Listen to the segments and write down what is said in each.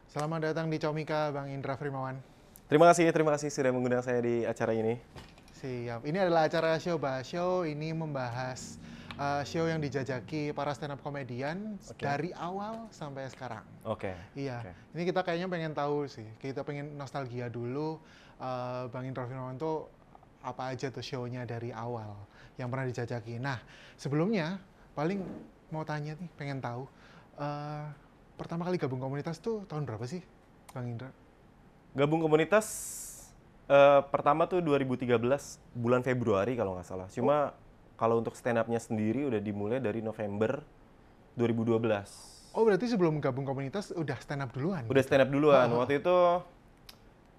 Selamat datang di Comika, Bang Indra Frimawan. Terima kasih sudah mengundang saya di acara ini. Siap. Ini adalah acara show bahas show. Ini membahas show yang dijajaki para stand up komedian Oke. dari awal sampai sekarang. Oke. Iya. Oke. Ini kita kayaknya pengen tahu sih. Kita pengen nostalgia dulu. Bang Indra Frimawan tuh apa aja tuh show-nya dari awal yang pernah dijajaki. Nah, sebelumnya paling mau tanya nih, pengen tahu. eh, Pertama kali gabung komunitas tuh tahun berapa sih, Bang Indra? Gabung komunitas pertama tuh 2013 bulan Februari kalau nggak salah. Cuma kalau untuk stand up-nya sendiri udah dimulai dari November 2012. Oh, berarti sebelum gabung komunitas udah stand up duluan Udah gitu? stand up duluan. Ha, ha, ha. Waktu itu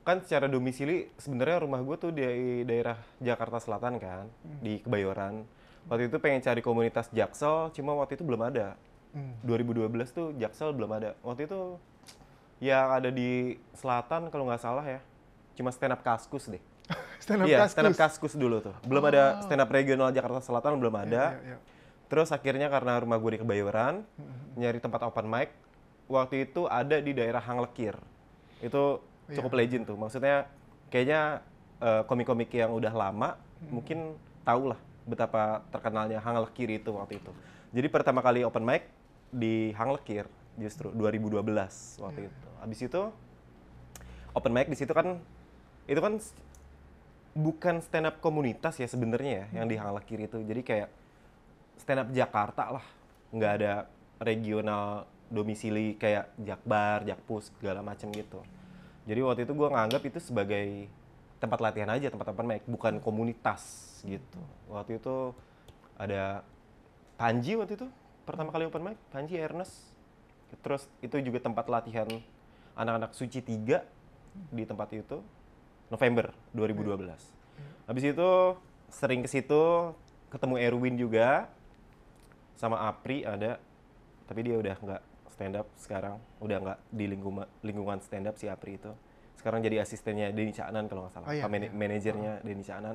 kan secara domisili sebenarnya rumah gue tuh di daerah Jakarta Selatan kan, di Kebayoran. Waktu itu pengen cari komunitas Jaksel, cuma waktu itu belum ada. Hmm. 2012 tuh Jaksel belum ada. Waktu itu yang ada di selatan kalau nggak salah ya, cuma stand up Kaskus deh. Stand up Iya, Kaskus. stand up Kaskus dulu tuh. Belum ada stand up regional Jakarta Selatan, belum Iya, ada. iya, iya. Terus akhirnya karena rumah gue di Kebayoran, nyari tempat open mic. Waktu itu ada di daerah Hang Lekir. Itu cukup Iya. legend tuh. Maksudnya kayaknya komik-komik yang udah lama mungkin tahu lah betapa terkenalnya Hang Lekir itu waktu itu. Jadi pertama kali open mic di Hang Lekir justru 2012 waktu itu. Habis itu open mic di situ kan itu kan bukan stand up komunitas ya sebenarnya ya yang di Hang Lekir itu. Jadi kayak stand up Jakarta lah. Nggak ada regional domisili kayak Jakbar, Jakpus segala macam gitu. Jadi waktu itu gue nganggap itu sebagai tempat latihan aja, tempat open mic, bukan komunitas gitu. Waktu itu ada Panji waktu itu pertama kali open mic, Panji Ernest. Terus itu juga tempat latihan anak-anak Suci 3 di tempat itu November 2012. Habis itu sering ke situ, ketemu Erwin juga sama Apri ada, tapi dia udah nggak stand up sekarang, udah nggak di lingkungan stand up si Apri itu. Sekarang jadi asistennya Denny Caknan kalau nggak salah, Oh, iya, iya. manajernya Denny Caknan.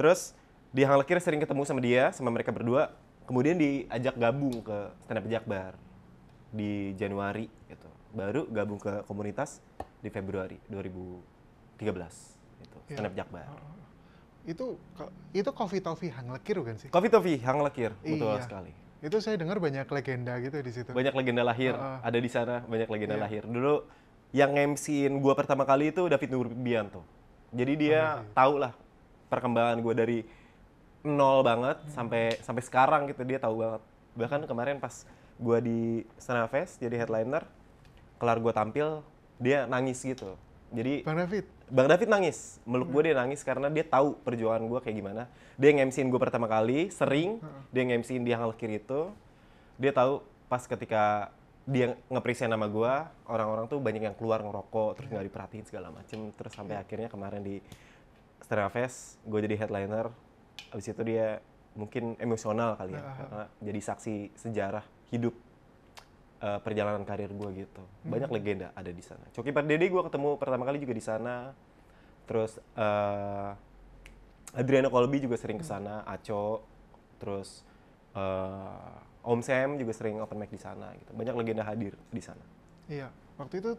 Terus di Hang Lekir sering ketemu sama dia, sama mereka berdua. Kemudian diajak gabung ke stand up Jakbar di Januari gitu. Baru gabung ke komunitas di Februari 2013 itu Iya. stand up Jakbar. Itu Coffee Toffee Hang Lekir bukan sih? Coffee Toffee Hang Lekir, betul Iya. sekali. Itu saya dengar banyak legenda gitu di situ. Banyak legenda lahir Heeh. ada di sana, banyak legenda Iya. lahir. Dulu yang MC-in gua pertama kali itu David Nurbianto. Jadi dia iya. tahu lah perkembangan gua dari nol banget sampai sekarang gitu, dia tahu banget. Bahkan kemarin pas gua di Stana Fest jadi headliner, kelar gua tampil dia nangis gitu. Jadi Bang David. Bang David nangis, meluk gue, dia nangis karena dia tahu perjuangan gue kayak gimana. Dia nge-MC-in gue pertama kali, sering dia nge-MC-in di Hang Lekir itu. Dia tahu pas ketika dia nge-present nama gue, orang-orang tuh banyak yang keluar ngerokok, terus nggak diperhatiin segala macem. Terus sampai akhirnya kemarin di Stana Fest, gue jadi headliner. Abis itu dia mungkin emosional kali ya, karena jadi saksi sejarah hidup perjalanan karir gue gitu. Banyak legenda ada di sana. Coki Pardede gue ketemu pertama kali juga di sana. Terus Adriano Colby juga sering ke sana, Aco. Terus Om Sam juga sering open mic di sana gitu. Banyak legenda hadir di sana. Iya. Waktu itu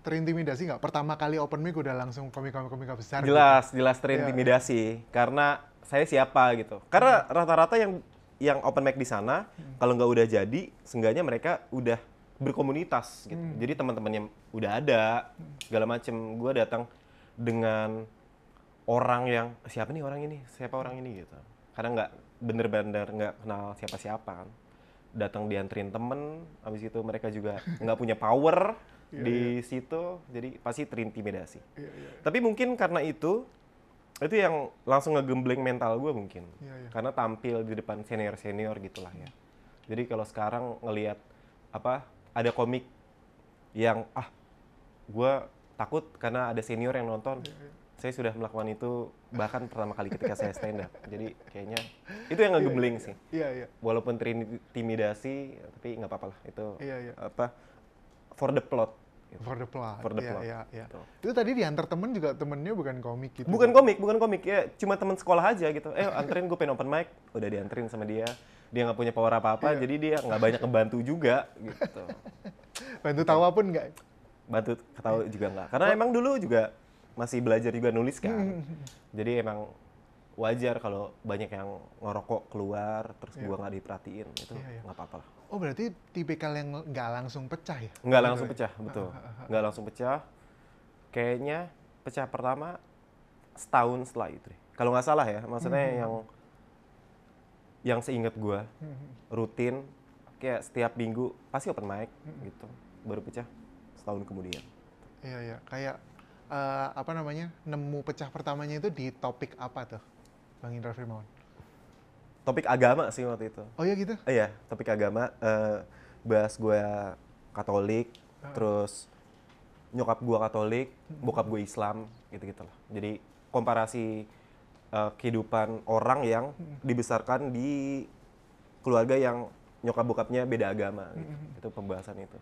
terintimidasi nggak? Pertama kali open mic udah langsung komika-komika besar gitu? Jelas terintimidasi karena saya siapa gitu. Karena rata-rata yang open mic di sana kalau nggak udah jadi, seenggaknya mereka udah berkomunitas gitu. Jadi teman-temannya udah ada segala macem. Gue datang dengan orang yang siapa orang ini gitu. Karena nggak bener-bener nggak kenal siapa-siapa kan. Datang dianterin temen, habis itu mereka juga nggak punya power di situ, jadi pasti terintimidasi. Iya, iya. Tapi mungkin karena itu yang langsung ngegembleng mental gue mungkin. Iya, iya. Karena tampil di depan senior-senior gitulah ya. Jadi kalau sekarang ngelihat ada komik yang gue takut karena ada senior yang nonton. Saya sudah melakukan itu bahkan pertama kali ketika saya stand up. Jadi kayaknya itu yang ngegembleng sih. Iya, iya. Walaupun terintimidasi, tapi nggak apa-apa lah. Itu Iya, iya. for the plot. Gitu. For the plot. For the Iya, plot. iya, iya. Gitu. Itu tadi diantar temen juga, temennya bukan komik gitu? Bukan komik ya, cuma teman sekolah aja gitu. Anterin gue pengen open mic, udah dianterin sama dia. Dia nggak punya power apa-apa, jadi dia nggak banyak ngebantu juga gitu. Bantu tawa pun nggak? bantu ketahui juga nggak. Karena emang dulu juga masih belajar juga nulis kan. Jadi emang wajar kalau banyak yang ngerokok keluar, terus gua nggak diperhatiin, itu nggak apa-apa lah. Oh berarti tipikal yang nggak langsung pecah ya? Nggak Gitu langsung ya? pecah, betul. Nggak langsung pecah. Kayaknya pecah pertama setahun setelah itu deh. Kalau nggak salah ya, maksudnya yang seingat gua rutin kayak setiap minggu pasti open mic gitu. Baru pecah setahun kemudian. Iya, iya. Kayak apa namanya, nemu pecah pertamanya itu di topik apa tuh, Bang Indra Firmawan? Topik agama sih waktu itu. Oh ya gitu? Iya, topik agama. Bahas gue Katolik, terus nyokap gue Katolik, bokap gue Islam, gitu-gitu lah. Jadi komparasi kehidupan orang yang dibesarkan di keluarga yang nyokap bokapnya beda agama. Gitu. Itu pembahasan itu.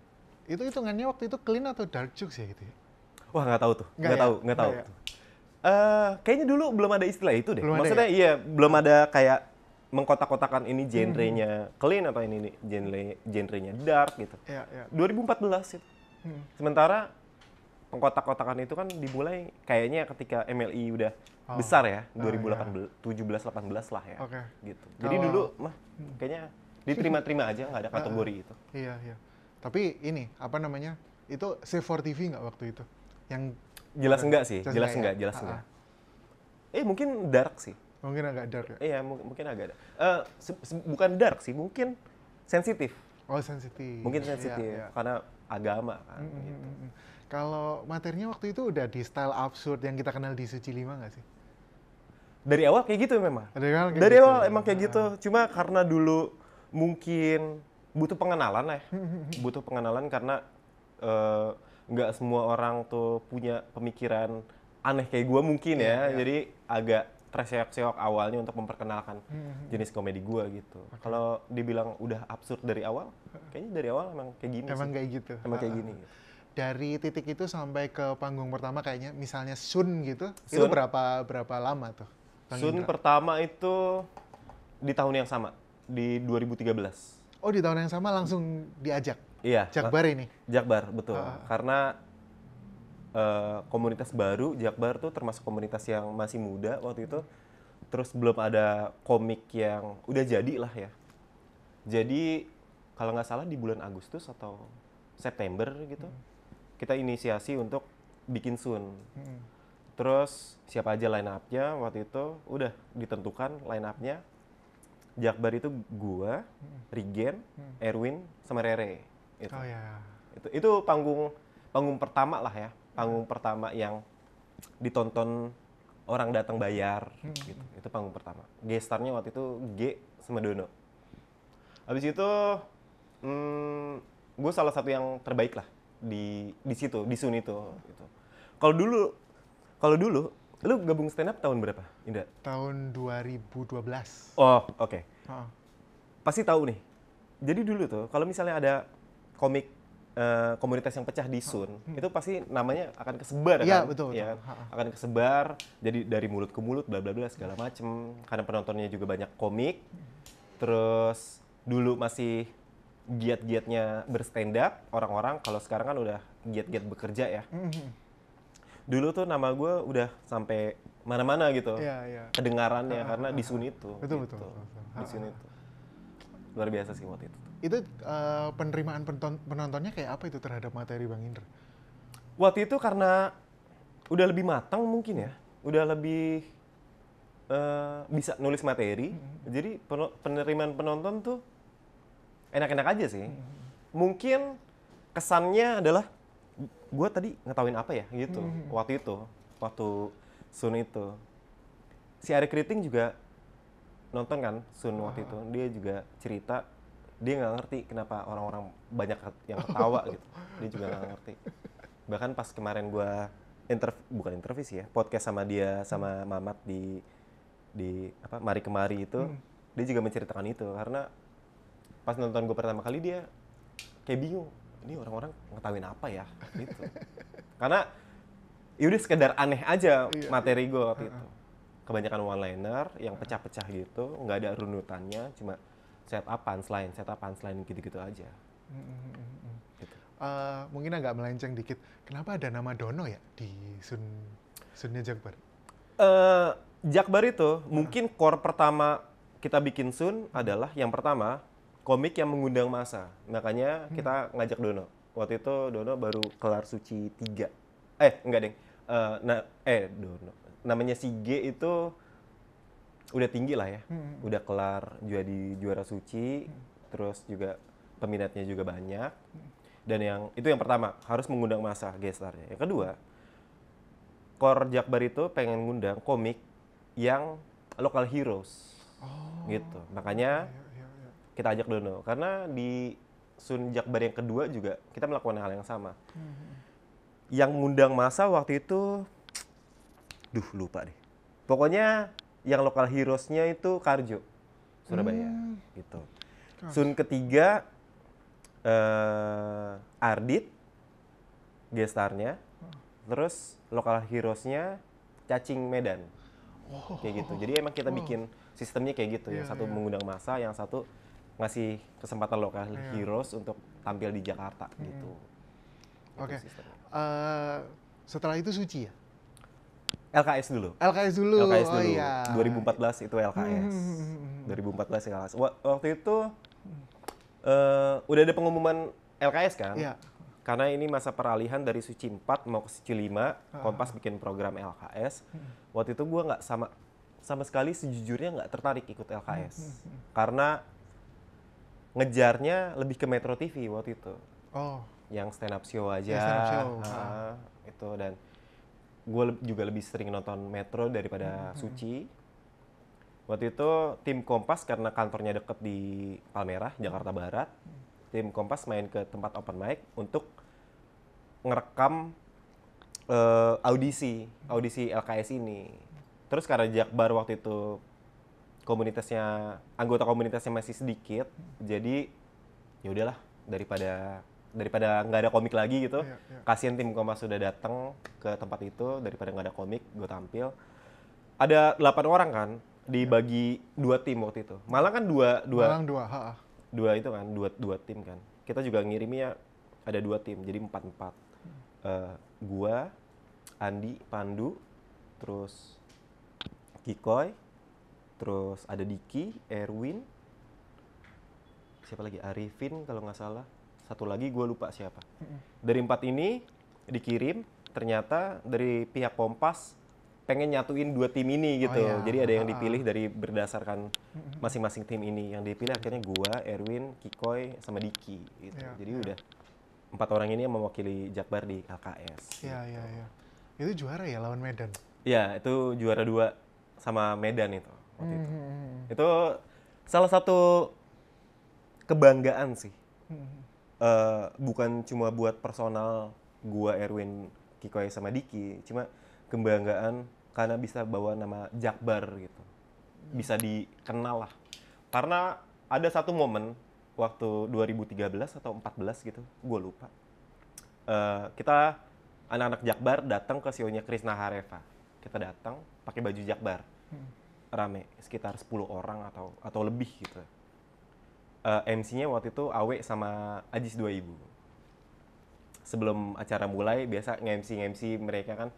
Itu hitungannya waktu itu clean atau dark jokes ya gitu ya? Wah, nggak tahu tuh, nggak tahu. Ya? Kayaknya dulu belum ada istilah itu deh. Belum ada Maksudnya ya? iya, belum ada kayak mengkotak-kotakan ini genrenya clean atau ini genrenya dark gitu. Iya, iya. 2014 itu. Sementara pengkotak-kotakan itu kan dimulai kayaknya ketika MLI udah besar ya, 2018, 17-18 lah ya. Oke. Gitu. Jadi dulu mah kayaknya diterima-terima aja, nggak ada kategori itu. Iya, iya. Tapi ini, apa namanya, itu Save for TV nggak waktu itu? Yang Jelas enggak sih, jelas ya? enggak. Mungkin dark sih. Mungkin agak dark ya? Iya, mungkin agak ada. Bukan dark sih, mungkin sensitif. Oh, sensitif. Mungkin sensitif, Iya, iya. karena agama kan. Gitu. Kalau materinya waktu itu udah di style absurd yang kita kenal di Suci 5 nggak sih? Dari awal kayak gitu memang. Kayak Dari gitu. awal emang kayak gitu. Cuma karena dulu mungkin butuh pengenalan ya. Butuh pengenalan karena nggak semua orang tuh punya pemikiran aneh kayak gue mungkin ya. Jadi agak terseok-seok awalnya untuk memperkenalkan jenis komedi gue gitu. Kalau dibilang udah absurd dari awal, kayaknya dari awal emang kayak gini Emang sih. kayak gitu. Emang kayak gini. Dari titik itu sampai ke panggung pertama kayaknya, misalnya Sun gitu, itu Sun. berapa lama tuh, Bang Sun Indra? pertama itu di tahun yang sama, di 2013. Oh, di tahun yang sama langsung diajak? Iya. Jakbar ini? Jakbar, betul. Karena komunitas baru, Jakbar tuh termasuk komunitas yang masih muda waktu itu. Terus belum ada komik yang udah jadi lah ya. Jadi kalau nggak salah di bulan Agustus atau September gitu, kita inisiasi untuk bikin Sun. Terus siapa aja line up-nya waktu itu udah ditentukan line up-nya. Jakbar itu gua, Rigen, Erwin, sama Rere. Itu. Oh ya. Itu panggung pertama lah ya. Panggung pertama yang ditonton orang datang bayar gitu. Itu panggung pertama. Gestarnya waktu itu G sama Dono. Habis itu gue salah satu yang terbaik lah di situ, di Sun itu gitu. Kalau dulu lu gabung stand up tahun berapa, Indra? Tahun 2012. Oh, oke. Oh. Pasti tahu nih. Jadi dulu tuh kalau misalnya ada komik komunitas yang pecah di Sun, itu pasti namanya akan kesebar kan? Iya, betul. Ya, akan kesebar, jadi dari mulut ke mulut, bla bla bla segala macem. Karena penontonnya juga banyak komik. Terus dulu masih giat-giatnya berstand up orang-orang, kalau sekarang kan udah giat-giat bekerja ya. Dulu tuh nama gue udah sampai mana-mana gitu. Iya. Kedengarannya karena di Sun itu. Betul. Di Sun itu. Luar biasa sih waktu itu. Itu penerimaan penontonnya kayak apa itu terhadap materi Bang Indra? Waktu itu karena udah lebih matang mungkin ya, udah lebih bisa nulis materi, jadi penerimaan penonton tuh enak-enak aja sih. Mungkin kesannya adalah gue tadi ngetawain apa ya gitu. Waktu Sun itu, si Ari Kriting juga nonton kan Sun waktu itu, dia juga cerita dia nggak ngerti kenapa orang-orang banyak yang ketawa gitu. Dia juga nggak ngerti. Bahkan pas kemarin gue bukan interview sih ya, podcast sama dia sama Mamat di Mari Kemari itu, dia juga menceritakan itu karena pas nonton gue pertama kali dia kayak bingung, ini orang-orang ngetawain apa ya gitu. Karena yaudah sekedar aneh aja materi gue waktu itu. Kebanyakan one liner yang pecah-pecah gitu, nggak ada runutannya, cuma setup punchline gitu-gitu aja. Gitu. mungkin agak melenceng dikit. Kenapa ada nama Dono ya di Sunnya Jakbar? Eh, Jakbar itu mungkin core pertama kita bikin Sun adalah yang pertama komik yang mengundang massa. Makanya kita ngajak Dono. Waktu itu Dono baru kelar Suci 3. Enggak, Deng. Dono. Namanya si G itu udah tinggi lah ya. Udah kelar jadi juara Suci, terus juga peminatnya juga banyak. Dan itu yang pertama, harus mengundang massa gestarnya. Yang kedua, core Jakbar itu pengen ngundang komik yang local heroes. Gitu. Makanya kita ajak Dono. Karena di Sun Jakbar yang kedua juga kita melakukan hal yang sama. Yang ngundang massa waktu itu, lupa deh. Pokoknya yang local heroes-nya itu Karjo, Surabaya. Gitu. Sun ketiga, Ardit, gestarnya. Terus local heroes-nya Cacing Medan. Kayak gitu. Jadi emang kita bikin sistemnya kayak gitu. Yang satu mengundang massa, yang satu ngasih kesempatan local heroes untuk tampil di Jakarta gitu. Oke. Setelah itu Suci ya? LKS dulu. LKS dulu. LKS dulu. Iya. 2014 itu LKS. 2014 LKS. Waktu itu udah ada pengumuman LKS kan? Iya. Karena ini masa peralihan dari Suci 4 mau ke Suci 5, Kompas bikin program LKS. Waktu itu gue nggak sama sekali sejujurnya nggak tertarik ikut LKS. Karena ngejarnya lebih ke Metro TV waktu itu. Yang stand up show aja. Stand up show. Itu, dan gue juga lebih sering nonton Metro daripada Suci. Waktu itu tim Kompas karena kantornya deket di Palmerah, Jakarta Barat. Tim Kompas main ke tempat open mic untuk ngerekam audisi LKS ini. Terus karena Jakbar waktu itu anggota komunitasnya masih sedikit, jadi ya udahlah daripada nggak ada komik lagi gitu. Kasian tim Kompas sudah datang ke tempat itu, daripada nggak ada komik, gue tampil. Ada 8 orang kan, dibagi 2 tim waktu itu. Malang kan dua itu kan, dua tim kan. Kita juga ngirimnya ada 2 tim, jadi 4-4. Gua, Andi, Pandu, terus Kikoy, terus ada Diki, Erwin, siapa lagi? Arifin kalau nggak salah. Satu lagi gue lupa siapa. Dari 4 ini dikirim, ternyata dari pihak Kompas pengen nyatuin 2 tim ini gitu. Jadi ada yang dipilih dari berdasarkan masing-masing tim ini. Yang dipilih akhirnya gua, Erwin, Kikoy, sama Diki gitu. Jadi udah 4 orang ini yang mewakili Jakbar di LKS. Iya. Itu juara ya lawan Medan? Iya, itu juara 2 sama Medan itu waktu itu. Itu salah satu kebanggaan sih. Bukan cuma buat personal gua, Erwin, Kikoy, sama Diki, cuma kebanggaan karena bisa bawa nama Jakbar gitu. Bisa dikenal lah. Karena ada satu momen waktu 2013 atau 14 gitu, gue lupa. Kita anak-anak Jakbar datang ke show-nya Krisna Hareva. Kita datang pakai baju Jakbar. Rame, sekitar 10 orang atau lebih gitu. MC-nya waktu itu Awe sama Ajis 2000. Sebelum acara mulai, biasa nge-MC mereka kan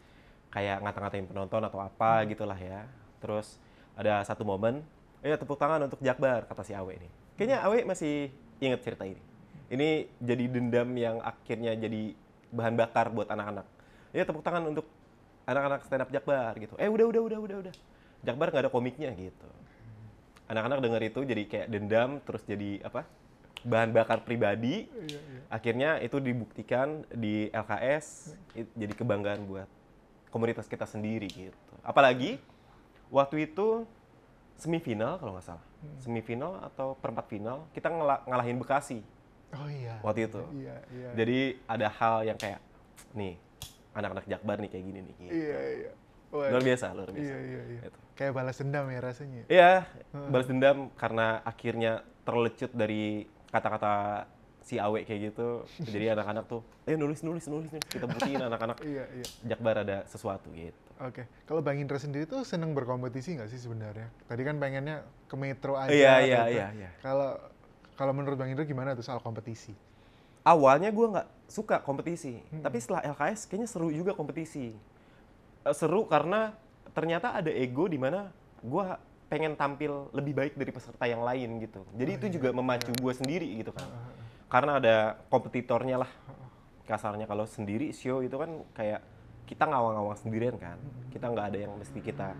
kayak ngata-ngatain penonton atau apa gitulah ya. Terus ada satu momen, tepuk tangan untuk Jakbar, kata si Awe ini. Kayaknya Awe masih inget cerita ini. Ini jadi dendam yang akhirnya jadi bahan bakar buat anak-anak. Tepuk tangan untuk anak-anak stand up Jakbar gitu. Udah. Jakbar nggak ada komiknya gitu. Anak-anak denger itu jadi kayak dendam, terus jadi bahan bakar pribadi. Akhirnya itu dibuktikan di LKS, jadi kebanggaan buat komunitas kita sendiri gitu. Apalagi waktu itu semifinal kalau nggak salah. Semifinal atau perempat final kita ngalahin Bekasi. Waktu itu. Iya. Jadi ada hal yang kayak nih anak-anak Jakbar nih kayak gini nih gitu. Iya. Luar biasa. Iya. Kayak balas dendam ya rasanya. Iya, balas dendam karena akhirnya terlecut dari kata-kata si Awe kayak gitu. Jadi anak-anak tuh, nulis kita buktiin anak-anak Jakbar ada sesuatu gitu. Oke. Kalau Bang Indra sendiri tuh seneng berkompetisi nggak sih sebenarnya? Tadi kan pengennya ke Metro aja. Iya. Kalau menurut Bang Indra gimana tuh soal kompetisi? Awalnya gue suka kompetisi. Tapi setelah LKS kayaknya seru juga kompetisi. Seru karena ternyata ada ego di mana gue pengen tampil lebih baik dari peserta yang lain gitu. Jadi itu juga memacu gue sendiri gitu kan. Karena ada kompetitornya lah. Kasarnya kalau sendiri show itu kan kayak kita ngawang-ngawang sendirian kan. Kita nggak ada yang mesti kita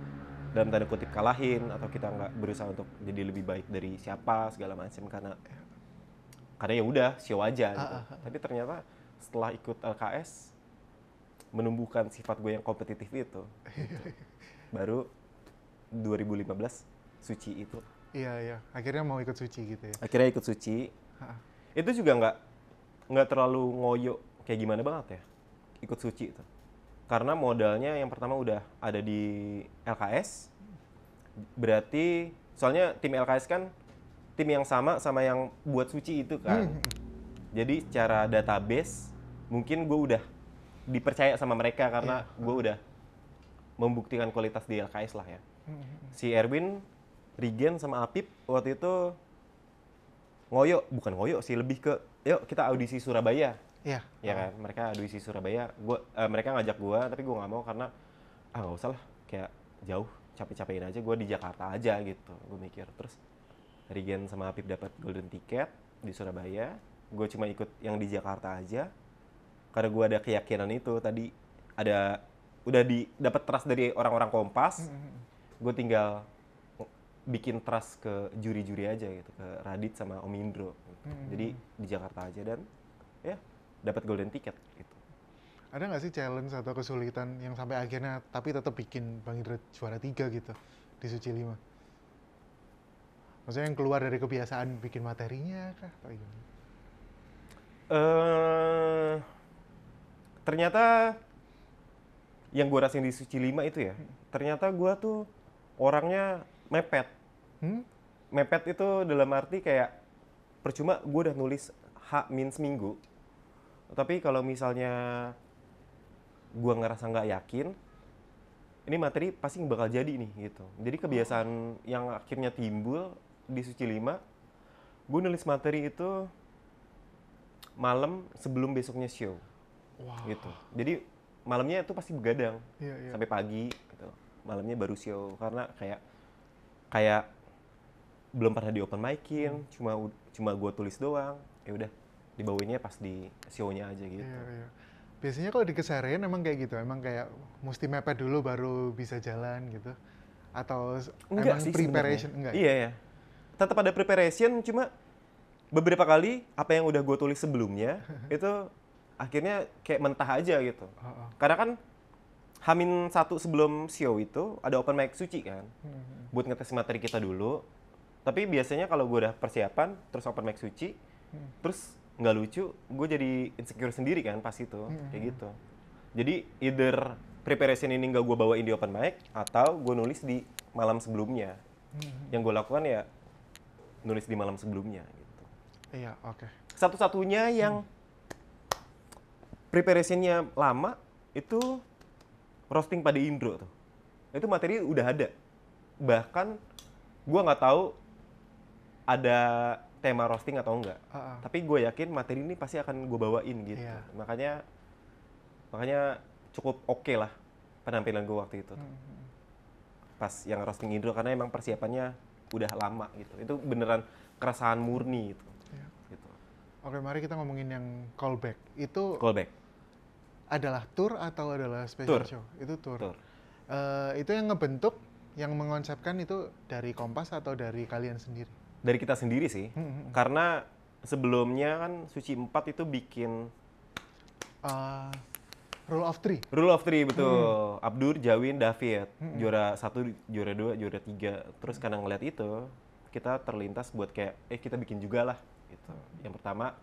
dalam tanda kutip kalahin atau kita nggak berusaha untuk jadi lebih baik dari siapa segala macam karena ya udah show aja gitu. Tapi ternyata setelah ikut LKS menumbuhkan sifat gue yang kompetitif itu. Gitu. Baru 2015 Suci itu. Iya. Akhirnya mau ikut Suci gitu ya. Akhirnya ikut Suci. Itu juga nggak terlalu ngoyo kayak gimana banget ya ikut Suci itu. Karena modalnya yang pertama udah ada di LKS. Berarti soalnya tim LKS kan tim yang sama yang buat Suci itu kan. Jadi secara database mungkin gue udah dipercaya sama mereka karena gue udah membuktikan kualitas di LKS lah ya. Si Erwin, Rigen sama Apip waktu itu bukan ngoyo sih, lebih ke yuk kita audisi Surabaya. Iya. Ya kan, mereka audisi Surabaya. Mereka ngajak gue, tapi gue nggak mau karena nggak usah lah, kayak jauh, capek-capekin aja. Gue di Jakarta aja gitu, gue mikir. Terus Rigen sama Apip dapat golden ticket di Surabaya. Gue cuma ikut yang di Jakarta aja. Karena gue ada keyakinan itu tadi udah dapat trust dari orang-orang Kompas. Gue tinggal bikin trust ke juri-juri aja gitu, ke Radit sama Om Indro. Gitu. Jadi di Jakarta aja dan ya dapat golden ticket gitu. Ada nggak sih challenge atau kesulitan yang sampai akhirnya tapi tetap bikin Bang Indra juara 3 gitu di Suci 5? Maksudnya yang keluar dari kebiasaan bikin materinya kah atau gimana? Ternyata yang gue rasain di Suci 5 itu ya, ternyata gue tuh orangnya mepet. Mepet itu dalam arti kayak percuma gue udah nulis seminggu, tapi kalau misalnya gue ngerasa nggak yakin, ini materi pasti bakal jadi nih gitu. Jadi kebiasaan yang akhirnya timbul di Suci 5, gue nulis materi itu malam sebelum besoknya show. Gitu. Jadi malamnya itu pasti begadang sampai pagi gitu. Malamnya baru show karena kayak belum pernah di open mic-in, cuma gue tulis doang. Ya udah dibawainnya pas di show-nya aja gitu. Iya. Biasanya kalau di keseharian emang kayak gitu, emang kayak mesti mepet dulu baru bisa jalan gitu. Atau enggak emang sih, preparation sebenernya. enggak? Iya ya. Tetap ada preparation, cuma beberapa kali apa yang udah gue tulis sebelumnya itu akhirnya kayak mentah aja gitu. Karena kan H-1 sebelum show itu ada open mic Suci kan. Buat ngetes materi kita dulu. Tapi biasanya kalau gue udah persiapan terus open mic Suci, terus nggak lucu, gue jadi insecure sendiri kan pas itu, kayak gitu. Jadi either preparation ini nggak gue bawain di open mic atau gue nulis di malam sebelumnya. Yang gue lakukan ya nulis di malam sebelumnya gitu. Iya, oke. Satu-satunya yang preparationnya lama itu roasting pada Indro tuh. Itu materi udah ada. Bahkan gue nggak tahu ada tema roasting atau enggak. Tapi gue yakin materi ini pasti akan gue bawain gitu. Iya. Makanya cukup oke lah penampilan gue waktu itu. Pas yang roasting Indro karena emang persiapannya udah lama gitu. Itu beneran keresahan murni gitu. Iya. Gitu. Oke, mari kita ngomongin yang callback. Itu Callback. adalah tour atau adalah special show? Itu tour. Itu yang ngebentuk, yang mengonsepkan itu dari Kompas atau dari kalian sendiri? Dari kita sendiri sih. Karena sebelumnya kan Suci 4 itu bikin Rule of Three. Rule of Three, betul. Abdur, Jawin, David. Juara 1, juara 2, juara 3. Terus karena ngeliat itu, kita terlintas buat kayak, kita bikin juga lah. Gitu. Yang pertama,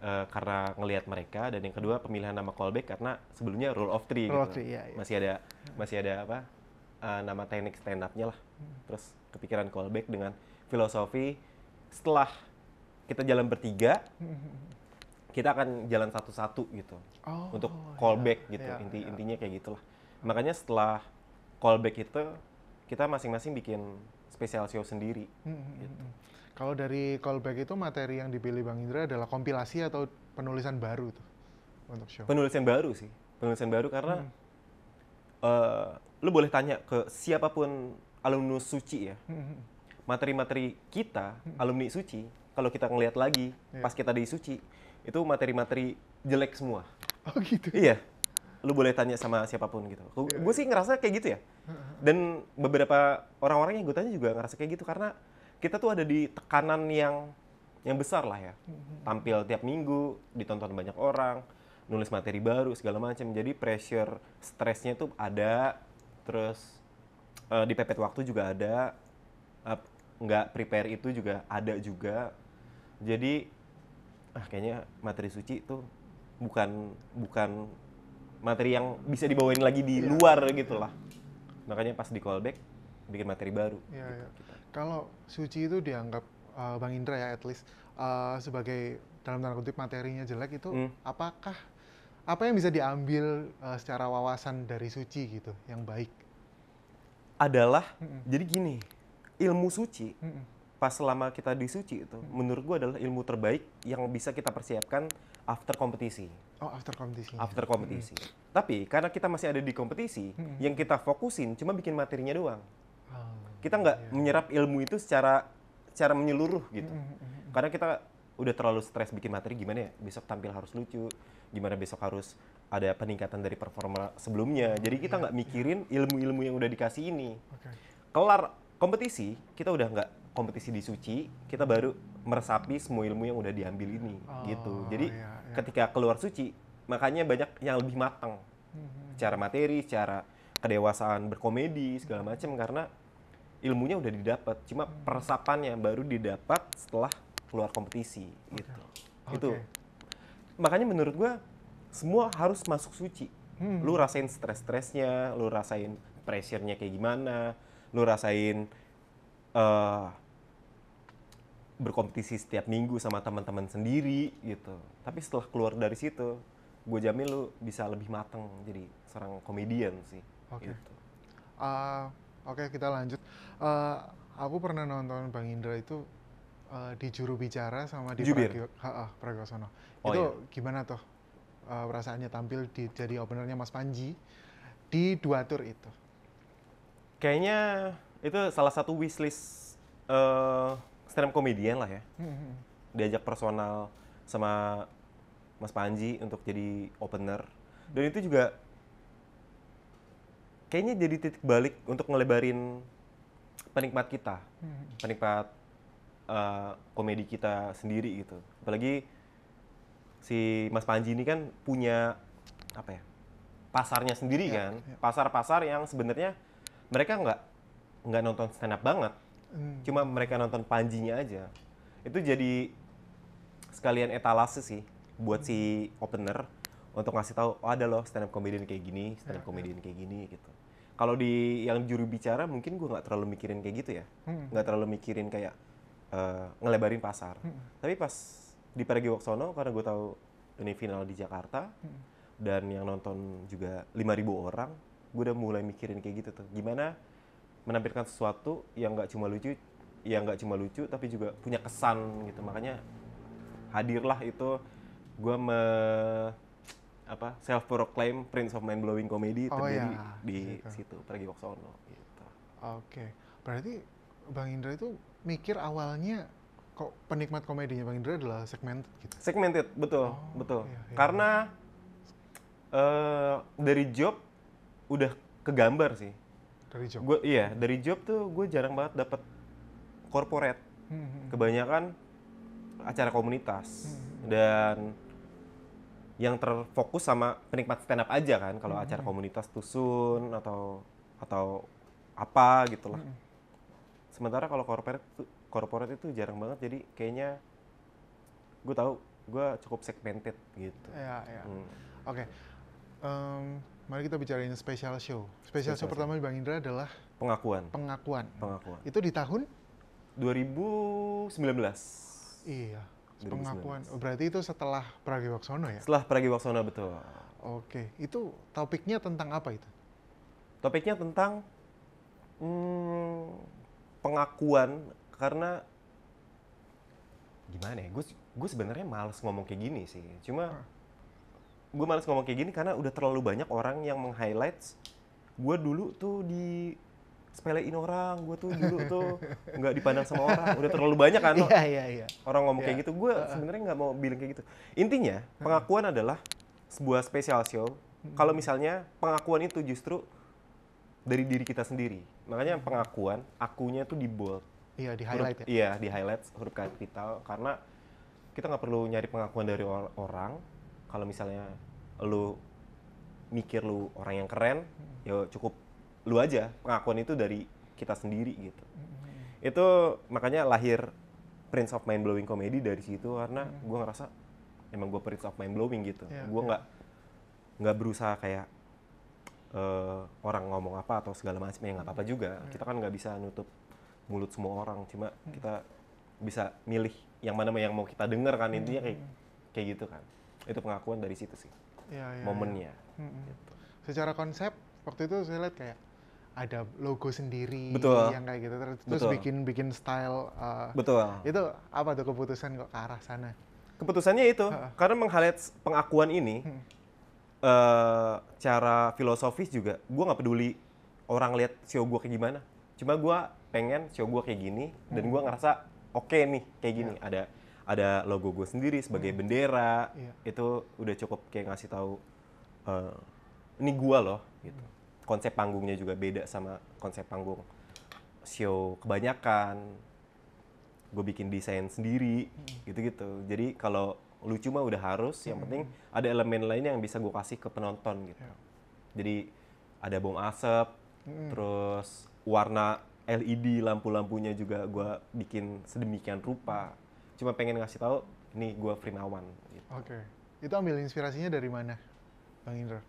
karena ngelihat mereka, dan yang kedua pemilihan nama callback karena sebelumnya Rule of Three. Rule gitu. of Three, iya. Masih ada apa? Nama teknik stand up-nya lah. Terus kepikiran callback dengan filosofi setelah kita jalan bertiga, kita akan jalan satu-satu gitu. Untuk callback gitu. Intinya kayak gitulah. Makanya setelah callback itu kita masing-masing bikin special show sendiri. Gitu. Kalau dari callback itu materi yang dipilih Bang Indra adalah kompilasi atau penulisan baru tuh? untuk show? Penulisan baru sih. Penulisan baru karena lu boleh tanya ke siapapun alumni Suci ya. Materi-materi kita, alumni Suci, kalau kita ngelihat lagi pas kita di Suci, itu materi-materi jelek semua. Oh gitu? Iya. Lu boleh tanya sama siapapun gitu. Gue sih ngerasa kayak gitu ya. Dan beberapa orang-orang yang gue tanya juga ngerasa kayak gitu karena kita tuh ada di tekanan yang besar lah ya. Tampil tiap minggu, ditonton banyak orang, nulis materi baru segala macam. Jadi pressure, stresnya tuh ada. Terus dipepet waktu juga ada. Nggak prepare itu juga ada juga. Jadi kayaknya materi Suci itu bukan materi yang bisa dibawain lagi di luar gitu lah. Makanya pas di callback bikin materi baru. Iya, Gitu. iya. Kalau Suci itu dianggap Bang Indra ya at least sebagai dalam tanda kutip materinya jelek itu apakah apa yang bisa diambil secara wawasan dari Suci gitu yang baik? Adalah jadi gini, ilmu Suci pas selama kita di Suci itu menurut gua adalah ilmu terbaik yang bisa kita persiapkan after kompetisi. Oh, after kompetisi. After kompetisi. Tapi karena kita masih ada di kompetisi, yang kita fokusin cuma bikin materinya doang. Kita nggak menyerap ilmu itu secara menyeluruh gitu. Karena kita udah terlalu stres bikin materi, gimana ya besok tampil harus lucu, gimana besok harus ada peningkatan dari performa sebelumnya. Jadi kita nggak mikirin ilmu-ilmu yang udah dikasih ini. Kelar kompetisi, kita udah nggak kompetisi di Suci, kita baru meresapi semua ilmu yang udah diambil ini gitu. Jadi ketika keluar Suci, makanya banyak yang lebih matang secara materi, secara kedewasaan berkomedi segala macam karena ilmunya udah didapat. Cuma peresapannya baru didapat setelah keluar kompetisi gitu. Itu. Makanya menurut gua semua harus masuk Suci. Lu rasain stres-stresnya, lu rasain pressure-nya kayak gimana, lu rasain berkompetisi setiap minggu sama teman-teman sendiri gitu. Tapi setelah keluar dari situ, gue jamin lu bisa lebih matang jadi seorang komedian sih. Gitu. Oke, kita lanjut. Aku pernah nonton Bang Indra itu di Juru Bicara sama di Pragiwaksono. Itu gimana tuh perasaannya tampil jadi openernya Mas Panji di 2 tour itu? Kayaknya itu salah satu wishlist stand up comedian lah ya. Diajak personal sama Mas Panji untuk jadi opener. Dan itu juga kayaknya jadi titik balik untuk ngelebarin penikmat kita. Penikmat komedi kita sendiri gitu. Apalagi si Mas Panji ini kan punya apa ya? Pasarnya sendiri kan. Pasar-pasar yang sebenarnya mereka nggak nonton stand up banget. Cuma mereka nonton Panjinya aja. Itu jadi sekalian etalase sih buat si opener untuk ngasih tahu ada loh stand up comedian kayak gini, stand up comedian kayak gini gitu. Kalau di yang juru bicara mungkin gue nggak terlalu mikirin kayak gitu ya, nggak terlalu mikirin kayak ngelebarin pasar. Tapi pas di Pragiwaksono karena gue tahu ini final di Jakarta dan yang nonton juga 5.000 orang, gue udah mulai mikirin kayak gitu tuh. Gimana menampilkan sesuatu yang nggak cuma lucu, tapi juga punya kesan gitu. Makanya hadirlah itu gue self proclaim Prince of Mind Blowing Comedy terjadi di situ Pragiwaksono gitu. Oke. Berarti Bang Indra itu mikir awalnya kok penikmat komedinya Bang Indra adalah segmented gitu. Segmented, betul. Karena dari job udah kegambar sih. Dari job. Dari job tuh gue jarang banget dapet corporate. Kebanyakan acara komunitas dan yang terfokus sama penikmat stand up aja kan. Kalau acara komunitas tusun atau apa gitulah. Sementara kalau corporate itu jarang banget. Jadi kayaknya gue tahu gue cukup segmented gitu. Oke. Mari kita bicarain special show. Special show pertama di Bang Indra adalah Pengakuan. Itu di tahun 2019. Iya. 2019. Pengakuan. Berarti itu setelah Pragiwaksono ya? Setelah Pragiwaksono, betul. Oke. Itu topiknya tentang apa itu? Topiknya tentang pengakuan karena gimana ya? Gue sebenarnya males ngomong kayak gini sih. Cuma gue malas ngomong kayak gini karena udah terlalu banyak orang yang meng-highlight gue dulu tuh di sepelein orang, gue tuh dulu tuh nggak dipandang sama orang. Udah terlalu banyak kan Iya. orang ngomong kayak gitu. Gue sebenarnya nggak mau bilang kayak gitu. Intinya pengakuan adalah sebuah special show. Kalau misalnya pengakuan itu justru dari diri kita sendiri. Makanya pengakuan, akunya tuh di bold. Iya, di highlight ya. Iya, di highlight huruf kapital karena kita nggak perlu nyari pengakuan dari orang. Kalau misalnya lu mikir lu orang yang keren, ya cukup lu aja. Pengakuan itu dari kita sendiri gitu. Itu makanya lahir Prince of Mind Blowing Comedy dari situ karena gue ngerasa emang gue Prince of Mind Blowing gitu. Gue nggak berusaha kayak orang ngomong apa atau segala macam, ya nggak apa-apa juga. Kita kan nggak bisa nutup mulut semua orang, cuma kita bisa milih yang mana yang mau kita denger kan, intinya kayak gitu kan. Itu pengakuan dari situ sih, momennya. Gitu. Secara konsep waktu itu saya lihat kayak ada logo sendiri Betul. yang kayak gitu, terus bikin style. Betul. Itu apa tuh keputusan kok ke arah sana? Keputusannya itu karena meng-highlight pengakuan ini. Cara filosofis juga, gue nggak peduli orang lihat show gue kayak gimana. Cuma gue pengen show gue kayak gini dan gue ngerasa oke nih kayak gini. Ada logo gue sendiri sebagai bendera. Itu udah cukup kayak ngasih tahu ini gue loh. Gitu. Konsep panggungnya juga beda sama konsep panggung show kebanyakan. Gue bikin desain sendiri gitu-gitu. Jadi kalau lucu mah udah harus, yang penting ada elemen lain yang bisa gue kasih ke penonton gitu. Jadi ada bong asap, terus warna LED lampu-lampunya juga gue bikin sedemikian rupa. Cuma pengen ngasih tahu, ini gue Frimawan. Gitu. Oke, itu ambil inspirasinya dari mana, Bang Indra?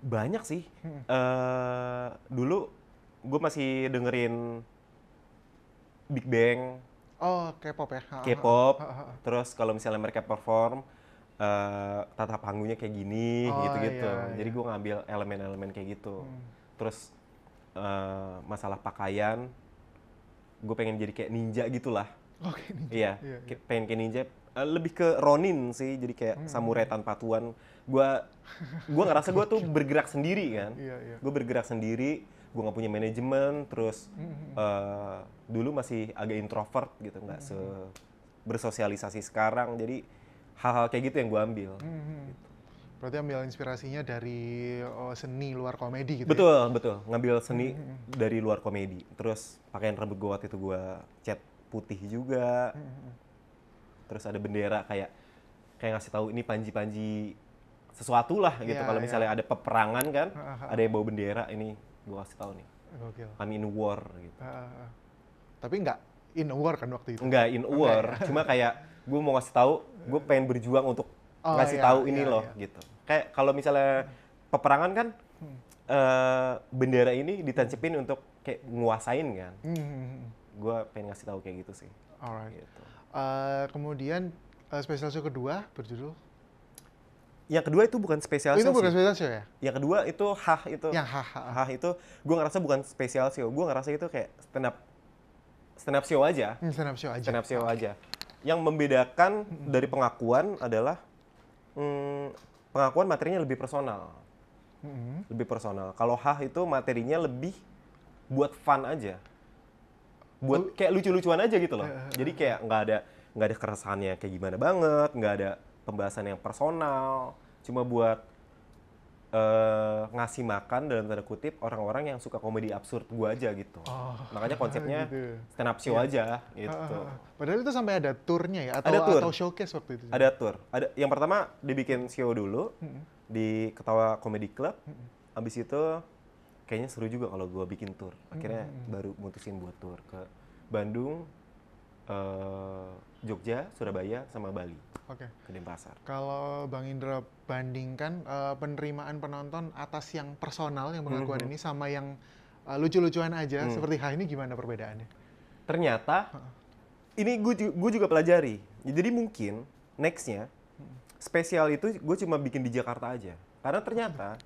Banyak sih. Dulu gue masih dengerin Big Bang. Oh, K-pop ya? K-pop, terus kalau misalnya mereka perform, tata panggungnya kayak gini, gitu-gitu. Jadi gue ngambil elemen-elemen kayak gitu. Terus masalah pakaian, gue pengen jadi kayak ninja gitulah. Oke, ninja. Iya, pengen kayak ninja. Lebih ke Ronin sih, jadi kayak samurai tanpa tuan. Gue ngerasa gue tuh bergerak sendiri kan. Gue bergerak sendiri. Gue nggak punya manajemen, terus dulu masih agak introvert gitu, nggak bersosialisasi sekarang, jadi hal-hal kayak gitu yang gue ambil. Gitu. Berarti ambil inspirasinya dari seni luar komedi gitu. Betul, ngambil seni dari luar komedi. Terus pakaian rambut gue waktu itu gue cat putih juga, terus ada bendera kayak ngasih tahu ini panji-panji sesuatu lah gitu. Kalau misalnya ada peperangan kan, ada yang bawa bendera, ini gue kasih tahu nih, I'm in war gitu. Tapi nggak in a war kan waktu itu? Nggak in a war, cuma kayak gue mau ngasih tahu, gue pengen berjuang untuk ngasih tahu ini loh gitu. Kayak kalau misalnya peperangan kan, bendera ini ditancapin untuk kayak nguasain kan. Gue pengen ngasih tahu kayak gitu sih. Alright. Gitu. Kemudian special show kedua berjudul? Yang kedua itu bukan spesial show. Itu bukan spesial show ya? Yang kedua itu Hah itu. Yang Hah itu gue ngerasa bukan spesial show. Gue ngerasa itu kayak stand up show aja. Stand up show aja. Yang membedakan dari pengakuan adalah pengakuan materinya lebih personal. Lebih personal. Kalau Hah itu materinya lebih buat fun aja. Buat kayak lucu-lucuan aja gitu loh. Jadi kayak nggak ada keresahannya kayak gimana banget, nggak ada pembahasan yang personal, cuma buat ngasih makan dalam tanda kutip orang-orang yang suka komedi absurd gue aja gitu. Makanya konsepnya gitu. Stand up show aja gitu. Padahal itu sampai ada turnya ya? Atau showcase waktu itu? Ada tour. Yang pertama dibikin show dulu di Ketawa Comedy Club. Abis itu kayaknya seru juga kalau gue bikin tour. Akhirnya baru mutusin buat tour ke Bandung, Jogja, Surabaya, sama Bali. Ke Denpasar. Kalau Bang Indra bandingkan penerimaan penonton atas yang personal, yang pengakuan ini, sama yang lucu-lucuan aja, seperti Hah ini gimana perbedaannya? Ternyata, ini gue juga pelajari. Jadi mungkin next-nya, spesial itu gue cuma bikin di Jakarta aja. Karena ternyata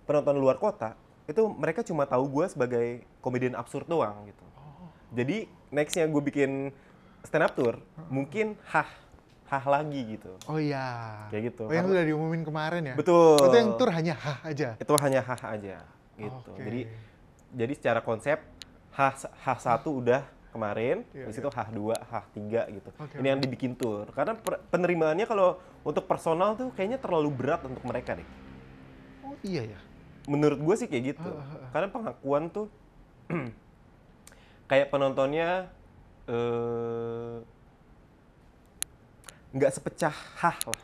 penonton luar kota, itu mereka cuma tahu gue sebagai komedian absurd doang gitu. Jadi next-nya gue bikin stand up tour, mungkin Hah hah lagi gitu. Oh iya. Kayak gitu. Oh yang udah diumumin kemarin ya? Betul. Itu yang tur hanya hah aja? Itu hanya hah aja gitu. Oke. Jadi secara konsep hah 1 udah kemarin, Iya, di situ hah 2, hah 3 gitu. Oke, Ini yang dibikin tur. Karena penerimaannya kalau untuk personal tuh kayaknya terlalu berat untuk mereka deh. Oh iya ya? Menurut gue sih kayak gitu. Karena pengakuan tuh kayak penontonnya nggak sepecah hah lah.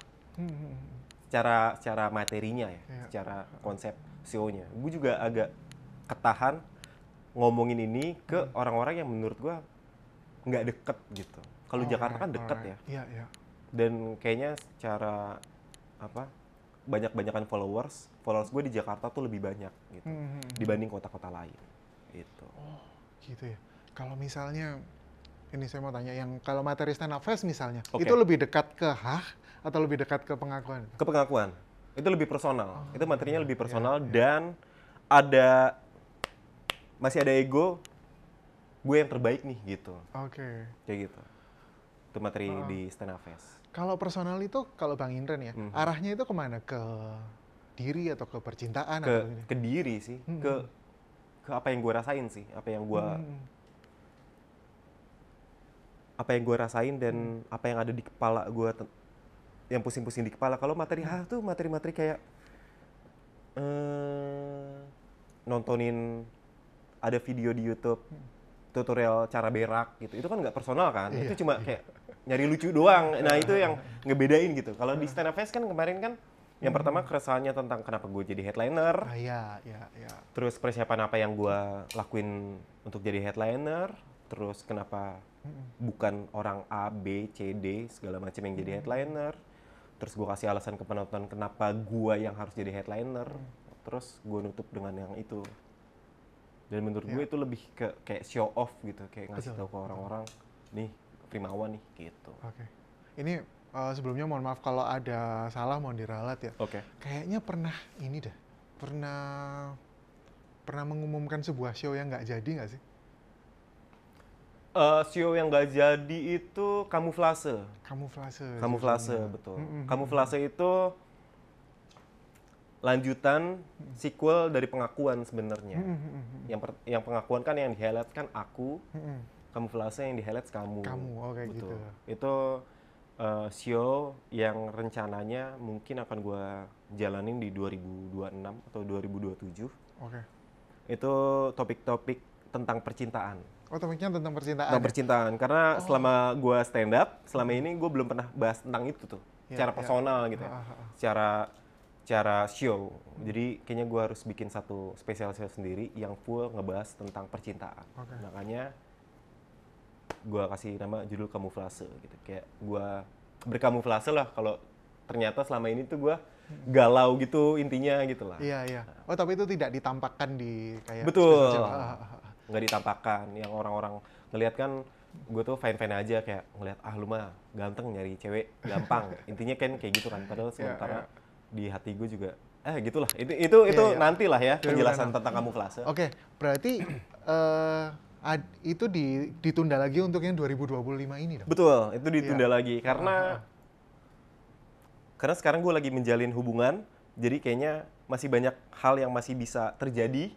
Secara materinya ya, secara konsep show-nya. Gue juga agak ketahan ngomongin ini ke orang-orang yang menurut gue nggak deket gitu. Kalau Jakarta kan deket ya. Iya, iya. Dan kayaknya secara banyak-banyakan followers gue di Jakarta tuh lebih banyak gitu dibanding kota-kota lain gitu. Oh gitu ya. Kalau misalnya ini saya mau tanya, yang kalau materi stand up fest misalnya, itu lebih dekat ke hah atau lebih dekat ke pengakuan? Ke pengakuan. Itu lebih personal. Itu materinya lebih personal dan masih ada ego gue yang terbaik nih gitu. Oke. Kayak gitu. Itu materi di stand up fest. Kalau personal itu, kalau Bang Indren ya, arahnya itu kemana? Ke diri atau ke percintaan? Ke diri sih. Ke apa yang gue rasain sih. Apa yang gue rasain dan apa yang ada di kepala gue yang pusing-pusing di kepala. Kalau materi tuh materi-materi kayak nontonin ada video di YouTube tutorial cara berak gitu. Itu kan nggak personal kan. Itu cuma kayak nyari lucu doang. Nah, itu yang ngebedain gitu. Kalau di stand up fest kan kemarin kan yang pertama keresahannya tentang kenapa gue jadi headliner. Iya. Terus persiapan apa yang gue lakuin untuk jadi headliner. Terus kenapa bukan orang A, B, C, D segala macam yang jadi headliner. Terus gue kasih alasan ke penonton kenapa gue yang harus jadi headliner. Terus gue nutup dengan yang itu. Dan menurut gue itu lebih ke kayak show off gitu, kayak ngasih tahu ke orang-orang, nih Primawan nih gitu. Oke. Ini sebelumnya mohon maaf kalau ada salah, mohon diralat ya. Oke. Kayaknya pernah mengumumkan sebuah show yang nggak jadi nggak sih? Show yang nggak jadi itu kamuflase. Kamuflase, betul. Kamuflase itu lanjutan sequel dari pengakuan sebenarnya. Yang pengakuan kan yang di-highlight kan aku, kamuflase yang di-highlight kamu. Kayak gitu. Itu show yang rencananya mungkin akan gue jalanin di 2026 atau 2027. Oke. Itu topik-topik tentang percintaan. Oh, topiknya tentang percintaan. Tentang percintaan, karena selama gue stand up, selama ini gue belum pernah bahas tentang itu tuh, secara personal gitu ya, secara show. Jadi kayaknya gue harus bikin satu spesial show sendiri yang full ngebahas tentang percintaan. Makanya gue kasih nama judul kamuflase gitu, kayak gue berkamuflase lah kalau ternyata selama ini tuh gue galau gitu intinya gitu lah. Iya. Oh, tapi itu tidak ditampakkan di kayak betul. Nggak ditampakkan, yang orang-orang ngelihat kan gue tuh fine-fine aja, kayak ngelihat lu mah ganteng nyari cewek gampang. Intinya kan kayak gitu kan, padahal sementara di hati gue juga gitulah. Itu nantilah ya penjelasan tentang kamuflase. Oke, berarti itu ditunda lagi untuk yang 2025 ini dong? Betul, itu ditunda lagi karena sekarang gue lagi menjalin hubungan, jadi kayaknya masih banyak hal yang masih bisa terjadi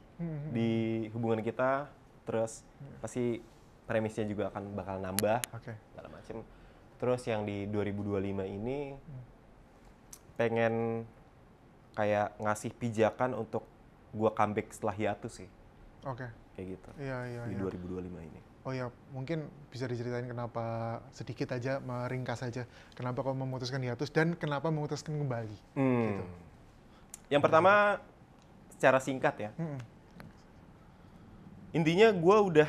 di hubungan kita. Terus pasti premisnya juga akan bakal nambah segala macam. Terus yang di 2025 ini pengen kayak ngasih pijakan untuk gua comeback setelah hiatus sih. Kayak gitu. Iya. Di 2025 ini. Oh ya, mungkin bisa diceritain kenapa, sedikit aja, meringkas aja, kenapa kau memutuskan hiatus dan kenapa memutuskan kembali. Gitu. Yang pertama secara singkat ya. Intinya gue udah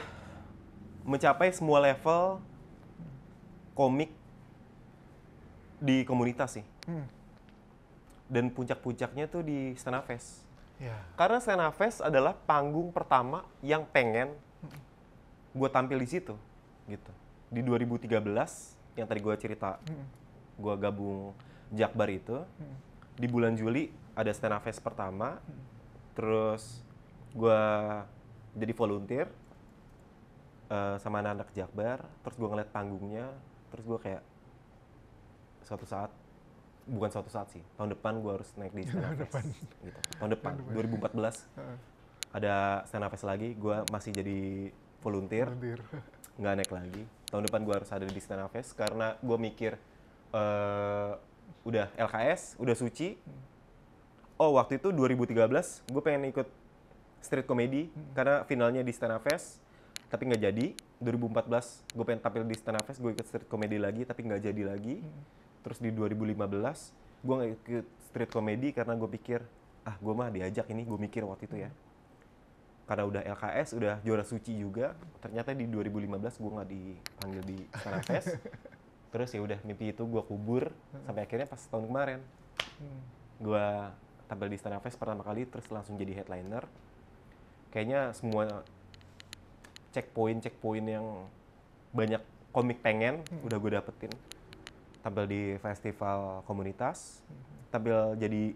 mencapai semua level komik di komunitas sih. Dan puncak-puncaknya tuh di Stand Up Fest. Karena Stand Up Fest adalah panggung pertama yang pengen gue tampil di situ. Gitu. Di 2013, yang tadi gue cerita, gue gabung Jakbar itu. Di bulan Juli ada Stand Up Fest pertama. Terus gue jadi volunteer sama anak-anak Jakbar, terus gue ngeliat panggungnya, terus gue kayak suatu saat, bukan suatu saat sih, tahun depan gue harus naik di Stand Up Depan. Fest. Gitu. Tahun depan, 2014 Heeh. ada Stand Up Fest lagi, gue masih jadi volunteer, Volunteer. nggak naik lagi. Tahun depan gue harus ada di Stand Up Fest karena gue mikir udah LKS, udah suci. Oh waktu itu 2013 gue pengen ikut street comedy karena finalnya di Stand Up Fest, tapi nggak jadi. 2014 gue pengen tampil di Stand Up Fest, gue ikut street comedy lagi tapi nggak jadi lagi. Terus di 2015 gue nggak ikut street comedy karena gue pikir gue mah diajak ini, gue mikir waktu itu ya. Karena udah LKS, udah juara suci juga, ternyata di 2015 gue nggak dipanggil di Stand Up Fest. Terus ya udah mimpi itu gue kubur sampai akhirnya pas tahun kemarin gue tampil di Stand Up Fest pertama kali, terus langsung jadi headliner. Kayaknya semua checkpoint yang banyak komik pengen udah gue dapetin. Tampil di festival komunitas, tampil jadi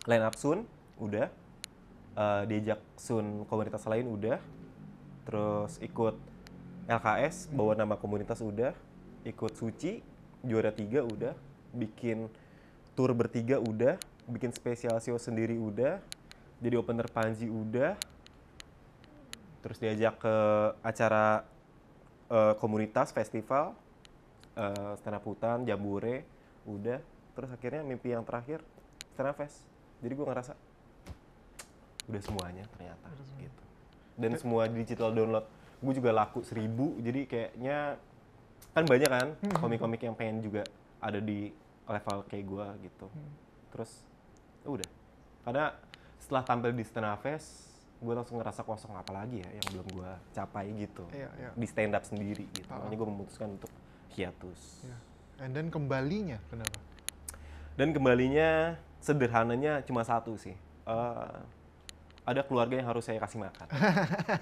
line up Sun, udah. Diajak Sun komunitas lain udah, terus ikut LKS bawa nama komunitas udah, ikut Suci juara 3 udah, bikin tour bertiga udah, bikin spesial show sendiri udah, jadi opener Panji udah, terus diajak ke acara komunitas festival stand up hutan Jambore udah, terus akhirnya mimpi yang terakhir Stand Up Fest. Jadi gue ngerasa udah semuanya ternyata gitu. Dan semua digital download gue juga laku 1000, jadi kayaknya kan banyak kan komik-komik yang pengen juga ada di level kayak gue gitu. Terus udah, karena setelah tampil di Stand Up Fest gue langsung ngerasa kosong, apalagi ya yang belum gue capai gitu. Di stand up sendiri gitu. Makanya gue memutuskan untuk hiatus. And then kembalinya kenapa? Dan kembalinya sederhananya cuma satu sih. Ada keluarga yang harus saya kasih makan.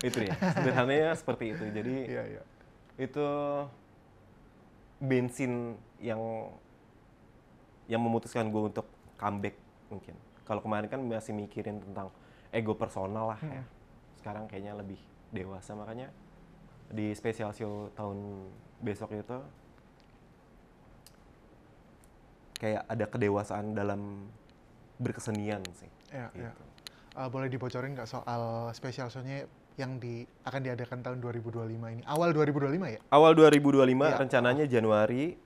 Itu ya. Sederhananya seperti itu. Jadi itu bensin yang memutuskan gue untuk comeback mungkin. Kalau kemarin kan masih mikirin tentang ego personal lah ya. Sekarang kayaknya lebih dewasa, makanya di special show tahun besok itu kayak ada kedewasaan dalam berkesenian sih. Gitu. Boleh dibocorin nggak soal special show-nya yang akan diadakan tahun 2025 ini? Awal 2025 ya? Awal 2025 rencananya Januari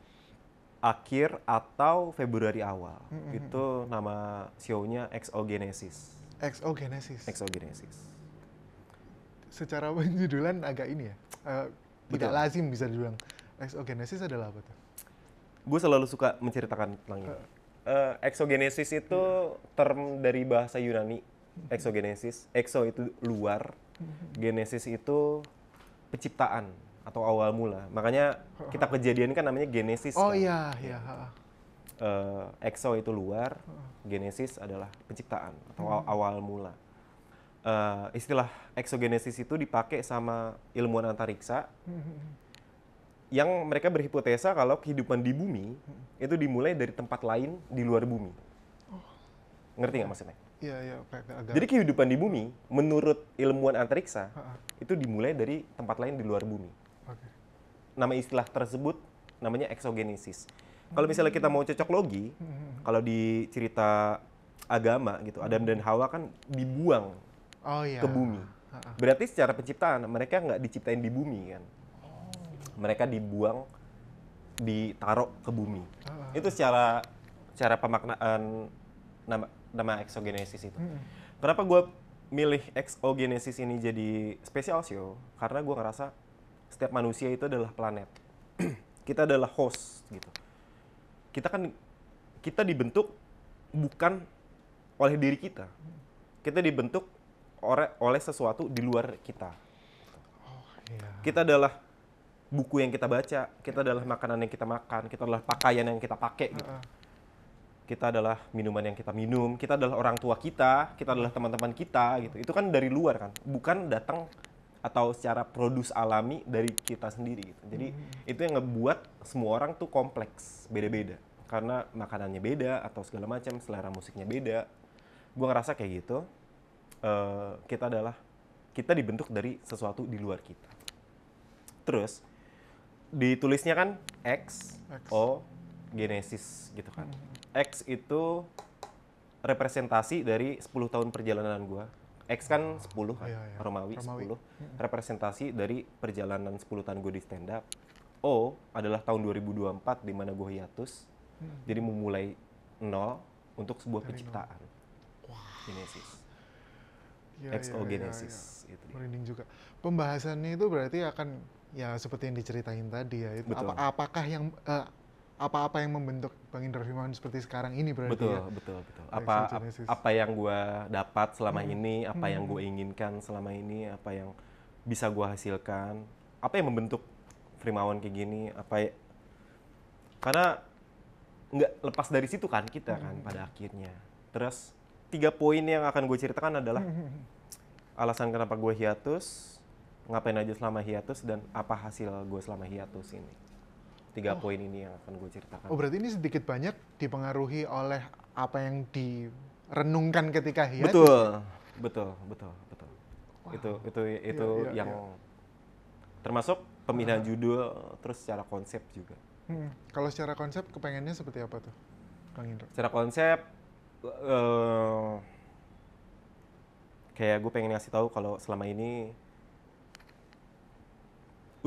akhir atau Februari awal. Itu nama show-nya Exogenesis. Exogenesis. Secara penjudulan agak ini ya, tidak lazim bisa dibilang. Exogenesis adalah apa tuh? Gue selalu suka menceritakan tentang ini. Exogenesis itu term dari bahasa Yunani. Exogenesis, exo itu luar, genesis itu penciptaan atau awal mula. Makanya kitab Kejadian kan namanya Genesis. Oh kan? iya. Exo itu luar, genesis adalah penciptaan atau awal mula. Istilah exogenesis itu dipakai sama ilmuwan antariksa yang mereka berhipotesa kalau kehidupan di bumi itu dimulai dari tempat lain di luar bumi. Ngerti nggak maksudnya? Iya, agak. Jadi kehidupan di bumi, menurut ilmuwan antariksa, itu dimulai dari tempat lain di luar bumi. Nama istilah tersebut namanya exogenesis. Kalau misalnya kita mau cocok logi, kalau di cerita agama gitu, Adam dan Hawa kan dibuang ke bumi. Berarti secara penciptaan mereka nggak diciptain di bumi kan? Mereka dibuang, ditaruh ke bumi. Itu secara pemaknaan nama exogenesis itu. Kenapa gue milih exogenesis ini jadi special show? Karena gue ngerasa setiap manusia itu adalah planet. Kita adalah host gitu. Kita dibentuk bukan oleh diri kita. Kita dibentuk oleh sesuatu di luar kita. Kita adalah buku yang kita baca, kita adalah makanan yang kita makan, kita adalah pakaian yang kita pakai gitu. Kita adalah minuman yang kita minum, kita adalah orang tua kita adalah teman-teman kita gitu. Itu kan dari luar kan, bukan datang atau secara produs alami dari kita sendiri gitu. Jadi itu yang ngebuat semua orang tuh kompleks, beda-beda. Karena makanannya beda atau segala macam, selera musiknya beda. Gue ngerasa kayak gitu. Kita dibentuk dari sesuatu di luar kita. Terus ditulisnya kan X O Genesis gitu kan. X itu representasi dari 10 tahun perjalanan gue. X kan 10 kan, Iya, iya. Romawi Romawi. 10. Representasi dari perjalanan 10 tahun gue di stand up. O adalah tahun 2024 di mana gue hiatus. Jadi memulai nol untuk sebuah Dari penciptaan. Genesis. Iya, XO iya, Genesis. iya. Itu dia. Merinding juga. Pembahasannya itu berarti akan ya seperti yang diceritain tadi ya. Itu Betul. apakah yang apa-apa yang membentuk Bang Indra Firman seperti sekarang ini berarti Betul, ya? betul, betul. Exogenesis. Apa yang gue dapat selama ini, apa yang gue inginkan selama ini, apa yang bisa gue hasilkan, apa yang membentuk Frimawan kayak gini, karena nggak lepas dari situ kan kita kan pada akhirnya. Terus 3 poin yang akan gue ceritakan adalah alasan kenapa gue hiatus, ngapain aja selama hiatus, dan apa hasil gue selama hiatus ini. 3 poin ini yang akan gue ceritakan. Oh berarti ini sedikit banyak dipengaruhi oleh apa yang direnungkan ketika hiatus. Betul. Wow. Itu Iya, yang iya. termasuk pemilihan judul, terus secara konsep juga. Kalau secara konsep kepengennya seperti apa tuh, Bang Indra? Secara konsep, kayak gue pengen ngasih tahu kalau selama ini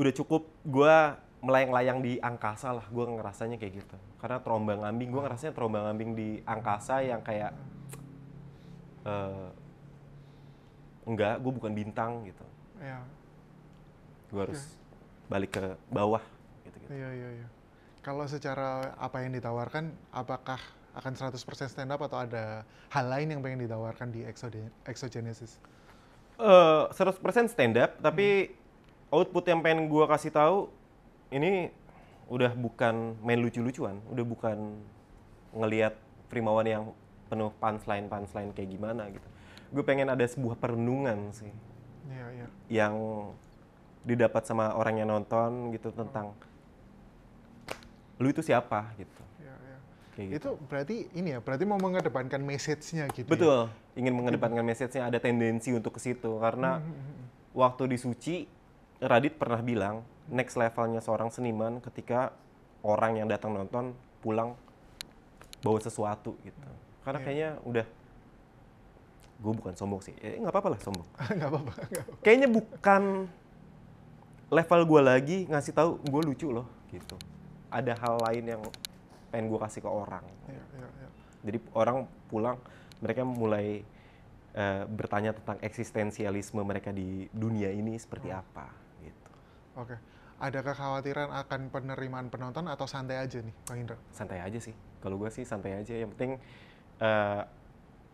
udah cukup gue melayang-layang di angkasa lah, gue ngerasanya kayak gitu. Karena terombang-ambing, gue ngerasanya terombang-ambing di angkasa yang kayak enggak, gue bukan bintang gitu. Ya. Gue harus balik ke bawah gitu. Iya. Kalau secara apa yang ditawarkan, apakah akan 100% stand up atau ada hal lain yang pengen ditawarkan di Exogenesis? 100% stand up, tapi output yang pengen gue kasih tahu ini udah bukan main lucu-lucuan, udah bukan ngelihat Frimawan yang penuh punchline kayak gimana gitu. Gue pengen ada sebuah perenungan sih. Iya. Yang didapat sama orang yang nonton gitu tentang lu itu siapa gitu. Iya. Kayak gitu. Itu berarti mau mengedepankan message-nya gitu. Betul, ingin mengedepankan message-nya, ada tendensi untuk ke situ karena waktu di Suci Radit pernah bilang next levelnya seorang seniman ketika orang yang datang nonton pulang bawa sesuatu gitu. Karena kayaknya udah, gue bukan sombong sih, nggak apa-apa lah sombong. Nggak apa-apa. Kayaknya bukan level gue lagi ngasih tahu gue lucu loh gitu. Ada hal lain yang pengen gue kasih ke orang. Iya. Jadi orang pulang, mereka mulai bertanya tentang eksistensialisme mereka di dunia ini seperti apa gitu. Oke. Ada kekhawatiran akan penerimaan penonton atau santai aja nih, Bang Indra? Santai aja sih. Kalau gue sih santai aja. Yang penting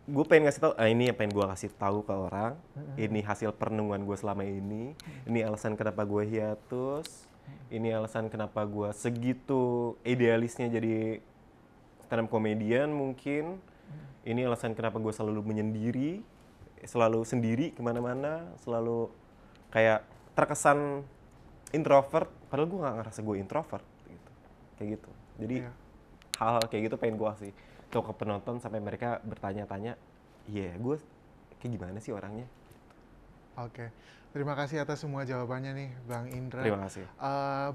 gue pengen ngasih tahu, ini yang pengen gue kasih tahu ke orang. Ini hasil perenungan gue selama ini. Ini alasan kenapa gue hiatus. Ini alasan kenapa gue segitu idealisnya jadi stand up comedian mungkin. Ini alasan kenapa gue selalu menyendiri, selalu sendiri kemana-mana, selalu kayak terkesan introvert, padahal gue gak ngerasa gue introvert gitu. Kayak gitu. Jadi hal-hal kayak gitu pengen gue kasih tau ke penonton sampai mereka bertanya-tanya, gue kayak gimana sih orangnya? Oke. Terima kasih atas semua jawabannya nih, Bang Indra. Terima kasih.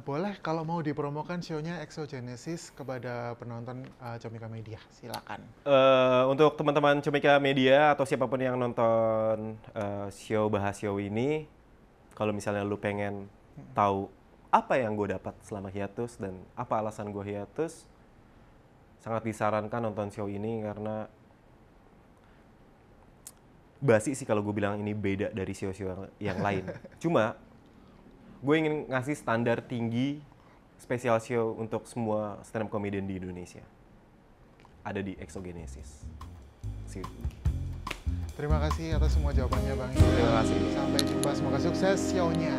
Boleh kalau mau dipromokan show-nya Exogenesis kepada penonton Comika Media, silakan. Untuk teman-teman Comika Media atau siapapun yang nonton show bahas show ini, kalau misalnya lu pengen tahu apa yang gue dapat selama hiatus dan apa alasan gue hiatus, sangat disarankan nonton show ini karena basi sih kalau gue bilang ini beda dari show-show yang lain. Cuma gue ingin ngasih standar tinggi special show untuk semua stand up comedian di Indonesia. Ada di Exogenesis. See you. Terima kasih atas semua jawabannya, Bang Indra. Terima kasih. Sampai jumpa, semoga sukses show-nya.